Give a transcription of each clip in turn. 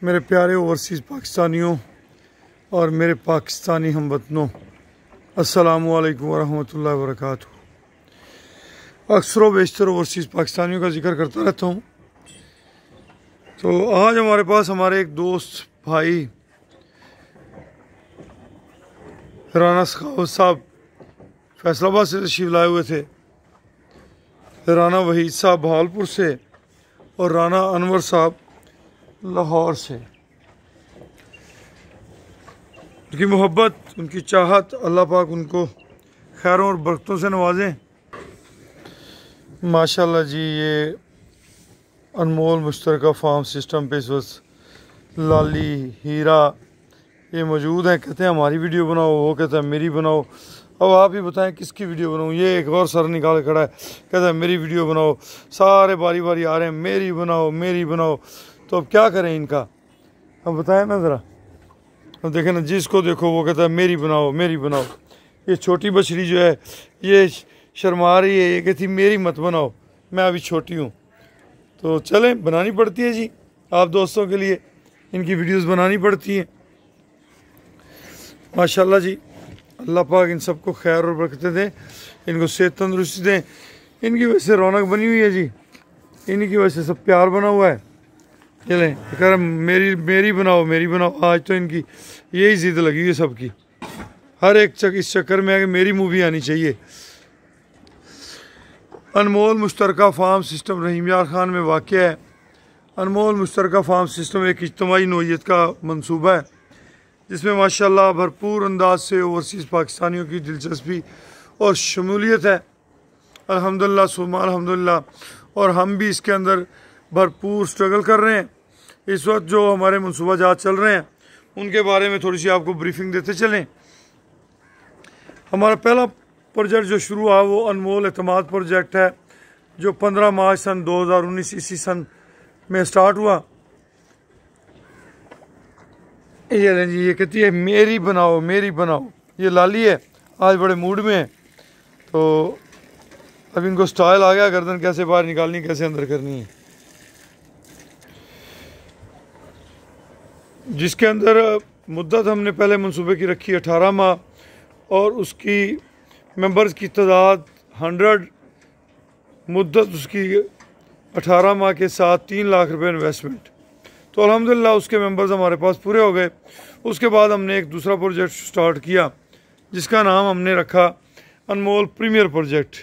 मेरे प्यारे ओवरसीज़ पाकिस्तानियों और मेरे पाकिस्तानी हमवतनों, अस्सलामु अलैकुम वरहमतुल्लाहि वबरकातुहू। अक्सर व बेशतर ओवरसीज़ पाकिस्तानियों का जिक्र करता रहता हूँ। तो आज हमारे पास हमारे एक दोस्त भाई राना सखावत साहब फैसलाबाद से तशरीफ़ लाए हुए थे, राना वहीद साहब बहावलपुर से और राना अनवर साहब लाहौर से। उनकी मोहब्बत, उनकी चाहत, अल्लाह पाक उनको खैरों और बरकतों से नवाजें। माशाल्लाह जी, ये अनमोल मुश्तरका फार्म सिस्टम पे इस वक्त लाली हीरा ये मौजूद हैं। कहते हैं हमारी वीडियो बनाओ, वो कहता है मेरी बनाओ। अब आप ही बताएं किसकी वीडियो बनाऊँ। ये एक और सर निकाल खड़ा है, कहता है मेरी वीडियो बनाओ। सारे बारी बारी आ रहे हैं मेरी बनाओ मेरी बनाओ। तो अब क्या करें इनका, अब बताएं ना ज़रा। अब देखें ना, जिसको देखो वो कहता है मेरी बनाओ मेरी बनाओ। ये छोटी बछड़ी जो है ये शर्मा रही है, ये कहती मेरी मत बनाओ, मैं अभी छोटी हूँ। तो चलें, बनानी पड़ती है जी, आप दोस्तों के लिए इनकी वीडियोस बनानी पड़ती हैं। माशाल्लाह जी, अल्लाह पाक इन सबको खैर और बरकतें दें, इनको सेहत तंदुरुस्ती दें। इनकी वजह से रौनक बनी हुई है जी, इन्हीं की वजह से सब प्यार बना हुआ है। चलें, कह मेरी मेरी बनाओ मेरी बनाओ। आज तो इनकी यही जिद लगी है सबकी, हर एक इस चक्कर में है कि मेरी मूवी आनी चाहिए। अनमोल मुश्तरका फार्म सिस्टम रहीम यार खान में वाक़या है। अनमोल मुश्तरका फार्म सिस्टम एक इज्तमाही नौइयत का मनसूबा है जिसमें माशाल्लाह भरपूर अंदाज से ओवरसीज़ पाकिस्तानियों की दिलचस्पी और शमूलियत है। अल्हम्दुलिल्लाह सुम्मा अल्हम्दुलिल्लाह। और हम भी इसके अंदर भरपूर स्ट्रगल कर रहे हैं। इस वक्त जो हमारे मनसूबा जात चल रहे हैं उनके बारे में थोड़ी सी आपको ब्रीफिंग देते चलें। हमारा पहला प्रोजेक्ट जो शुरू हुआ वो अनमोल एतमाद प्रोजेक्ट है, जो 15 मार्च सन 2019 इसी सन में स्टार्ट हुआ। ये कहती है मेरी बनाओ मेरी बनाओ। ये लाली है, आज बड़े मूड में है। तो अब इनको स्टाइल आ गया, गर्दन कैसे बाहर निकालनी, कैसे अंदर करनी है। जिसके अंदर मुद्दत हमने पहले मंसूबे की रखी 18 माह और उसकी मेंबर्स की तादाद 100। मुद्दत उसकी 18 माह के साथ 3 लाख रुपए इन्वेस्टमेंट। तो अल्हम्दुलिल्लाह उसके मेंबर्स हमारे पास पूरे हो गए। उसके बाद हमने एक दूसरा प्रोजेक्ट स्टार्ट किया जिसका नाम हमने रखा अनमोल प्रीमियर प्रोजेक्ट।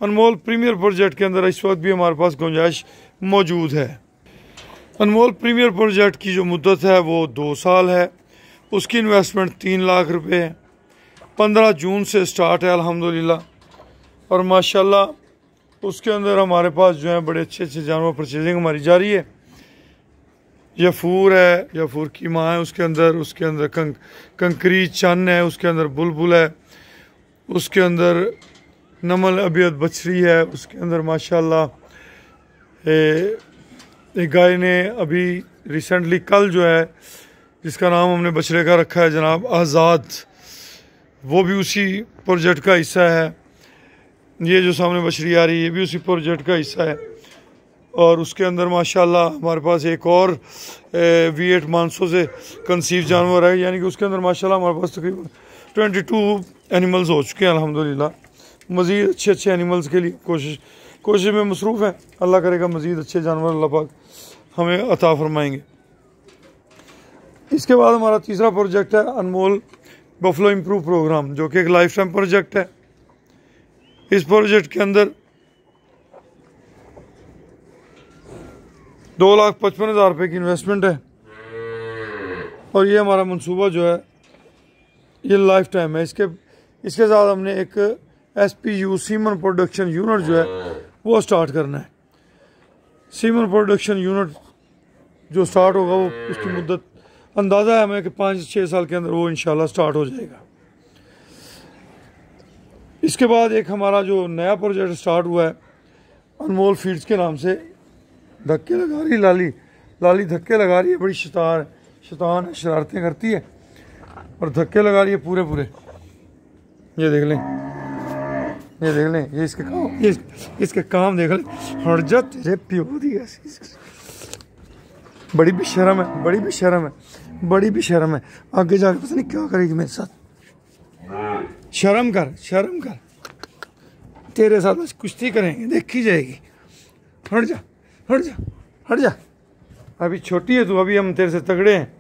अनमोल प्रीमियर प्रोजेक्ट के अंदर इस वक्त भी हमारे पास गुंजाइश मौजूद है। अनमोल प्रीमियर प्रोजेक्ट की जो मुद्दत है वो 2 साल है। उसकी इन्वेस्टमेंट 3 लाख रुपए है। 15 जून से स्टार्ट है अल्हम्दुलिल्लाह। और माशाल्लाह उसके अंदर हमारे पास जो है बड़े अच्छे अच्छे जानवर परचेजिंग हमारी जारी है। यफूर है, यफूर की माँ है उसके अंदर कंकरी चन है, उसके अंदर बुलबुल है, उसके अंदर नमल अबियत बछड़ी है, उसके अंदर माशाल्लाह एक गाय ने अभी रिसेंटली कल जो है जिसका नाम हमने बछड़े का रखा है जनाब आज़ाद, वो भी उसी प्रोजेक्ट का हिस्सा है। ये जो सामने बछड़ी आ रही है ये भी उसी प्रोजेक्ट का हिस्सा है। और उसके अंदर माशाल्लाह हमारे पास एक और V8 मानसों से कंसीव जानवर है, यानी कि उसके अंदर माशाल्लाह हमारे पास तकरीबन 22 एनिमल्स हो चुके हैं अल्हम्दुलिल्लाह। मज़ीद अच्छे अच्छे एनिमल्स के लिए कोशिश में मसरूफ़ हैं। अल्लाह करेगा मज़ीद अच्छे जानवर अल्लाह पाक हमें अता फरमाएंगे। इसके बाद हमारा तीसरा प्रोजेक्ट है अनमोल बफलो इम्प्रूव प्रोग्राम, जो कि एक लाइफ टाइम प्रोजेक्ट है। इस प्रोजेक्ट के अंदर 2,55,000 रुपये की इन्वेस्टमेंट है। और ये हमारा मंसूबा जो है ये लाइफ टाइम है। इसके साथ हमने एक SPU सीमन प्रोडक्शन यूनिट जो है वो स्टार्ट करना है। सीमन प्रोडक्शन यूनिट जो स्टार्ट होगा वो उसकी मुद्दत अंदाज़ा है हमें कि 5-6 साल के अंदर वो इंशाल्लाह स्टार्ट हो जाएगा। इसके बाद एक हमारा जो नया प्रोजेक्ट स्टार्ट हुआ है अनमोल फीड्स के नाम से। धक्के लगा रही लाली धक्के लगा रही है, बड़ी शैतान है, शरारतें करती है और धक्के लगा रही है पूरे। ये देख लें ये इसके काम देख लें। हट जा तेरे प्यो दी ऐसी। बड़ी बेशरम है, बड़ी बेशरम है, बड़ी बेशरम है। आगे जाकर पता नहीं क्या करेगी मेरे साथ। शर्म कर, शर्म कर, तेरे साथ बस कुश्ती करेंगे, देखी जाएगी। हट जा, हट जा, हट जा। अभी छोटी है तू, अभी हम तेरे से तगड़े हैं।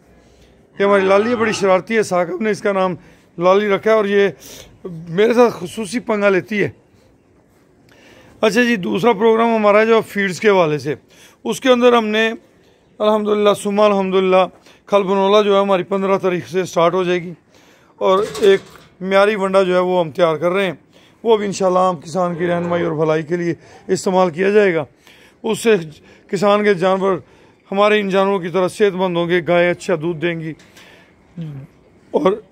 ये हमारी लाली है, बड़ी शरारती है। साकिब ने इसका नाम लाली रखा है और ये मेरे साथ खुसूसी पंगा लेती है। अच्छा जी, दूसरा प्रोग्राम हमारा है जो फीड्स के हवाले से, उसके अंदर हमने अल्हम्दुलिल्लाह सुम्मा अल्हम्दुलिल्लाह खलबनोला जो है हमारी 15 तारीख से स्टार्ट हो जाएगी और एक म्यारी वंडा जो है वो हम तैयार कर रहे हैं। वो भी इंशाल्लाह आम किसान की रहनुमाई और भलाई के लिए इस्तेमाल किया जाएगा। उससे किसान के जानवर हमारे इन जानवरों की तरह सेहतमंद होंगे, गायें अच्छा दूध देंगी और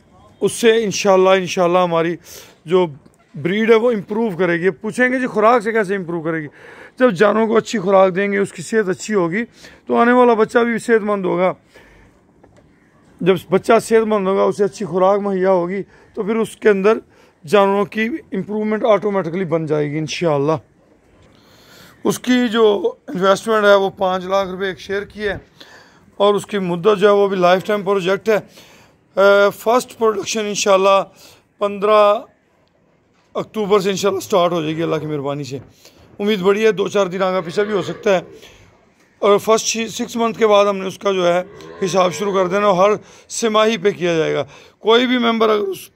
उससे इंशाल्लाह हमारी जो ब्रीड है वो इम्प्रूव करेगी। पूछेंगे जी खुराक से कैसे इम्प्रूव करेगी? जब जानवरों को अच्छी खुराक देंगे, उसकी सेहत अच्छी होगी तो आने वाला बच्चा भी सेहतमंद होगा। जब बच्चा सेहतमंद होगा, उसे अच्छी खुराक मुहैया होगी तो फिर उसके अंदर जानवरों की इम्प्रूवमेंट ऑटोमेटिकली बन जाएगी इंशाल्लाह। उसकी जो इन्वेस्टमेंट है वो 5 लाख रुपए एक शेयर की है और उसकी मुद्दत जो है वो भी लाइफ टाइम प्रोजेक्ट है। फर्स्ट प्रोडक्शन इंशाल्लाह 15 अक्टूबर से इंशाल्लाह स्टार्ट हो जाएगी अल्लाह की मेहरबानी से। उम्मीद बड़ी है 2-4 दिन आगे पीछे भी हो सकता है और फर्स्ट 6 मंथ के बाद हमने उसका जो है हिसाब शुरू कर देना और हर तिमाही पे किया जाएगा। कोई भी मेंबर अगर उस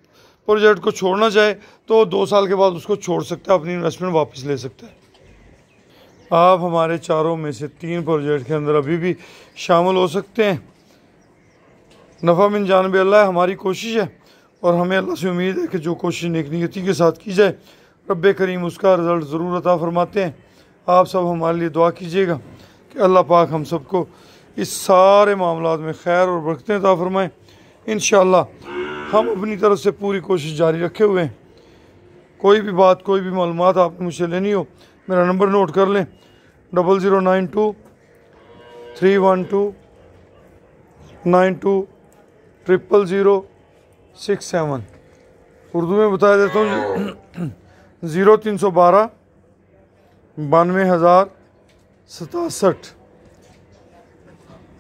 प्रोजेक्ट को छोड़ना चाहे तो 2 साल के बाद उसको छोड़ सकता है, अपनी इन्वेस्टमेंट वापस ले सकता है। आप हमारे चारों में से 3 प्रोजेक्ट के अंदर अभी भी शामिल हो सकते हैं। नफ़ा मिन जानिब अल्लाह हमारी कोशिश है और हमें अल्लाह से उम्मीद है कि जो कोशिश नेक नियती के साथ की जाए रब्बे करीम उसका रिज़ल्ट ज़रूर अता फरमाते हैं। आप सब हमारे लिए दुआ कीजिएगा कि अल्लाह पाक हम सबको इस सारे मामलात में खैर और बरकतें अता फरमाएँ। इंशाअल्लाह हम अपनी तरफ से पूरी कोशिश जारी रखे हुए हैं। कोई भी बात, कोई भी मालूमात आपने मुझसे लेनी हो, मेरा नंबर नोट कर लें 0092 312 92 00067। उर्दू में बता देता हूँ 0312 92,067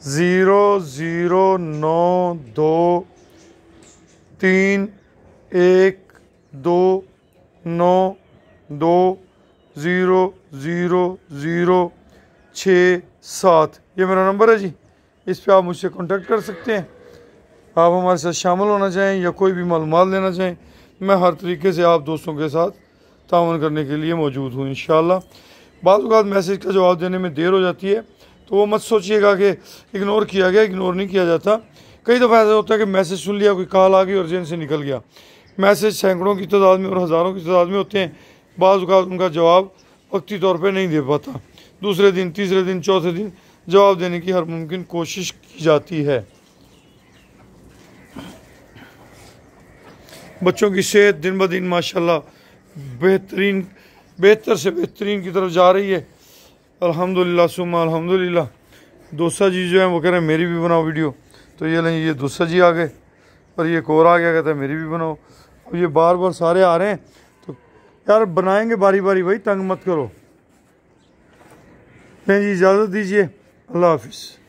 0092 31292000067। ये मेरा नंबर है जी, इस पे आप मुझसे कांटेक्ट कर सकते हैं। आप हमारे साथ शामिल होना चाहें या कोई भी मालूमात लेना चाहें, मैं हर तरीके से आप दोस्तों के साथ तावन करने के लिए मौजूद हूँ इंशाअल्लाह। बाज़ औक़ात मैसेज का जवाब देने में देर हो जाती है तो वो मत सोचिएगा कि इग्नोर किया गया, इग्नोर नहीं किया जाता। कई दफ़ा ऐसा होता है कि मैसेज सुन लिया, कोई कॉल आ गई और जेन से निकल गया। मैसेज सैकड़ों की तादाद में और हज़ारों की तादाद में होते हैं। बाज़ औक़ात उनका जवाब वक्ती तौर पर नहीं दे पाता, दूसरे दिन, तीसरे दिन, चौथे दिन जवाब देने की हर मुमकिन कोशिश की जाती है। बच्चों की सेहत दिन ब दिन माशाल्लाह बेहतर से बेहतरीन की तरफ जा रही है अल्हम्दुलिल्लाह सुम्मा अल्हम्दुलिल्लाह। दोसा जी जो है वो कह रहे हैं मेरी भी बनाओ वीडियो, तो ये लें, ये दोसा जी आ गए और ये एक और आ गया, कहता है मेरी भी बनाओ। अब ये बार बार सारे आ रहे हैं तो यार बनाएंगे बारी बारी, भाई तंग मत करो। नहीं जी, इजाज़त दीजिए, अल्लाह हाफिज़।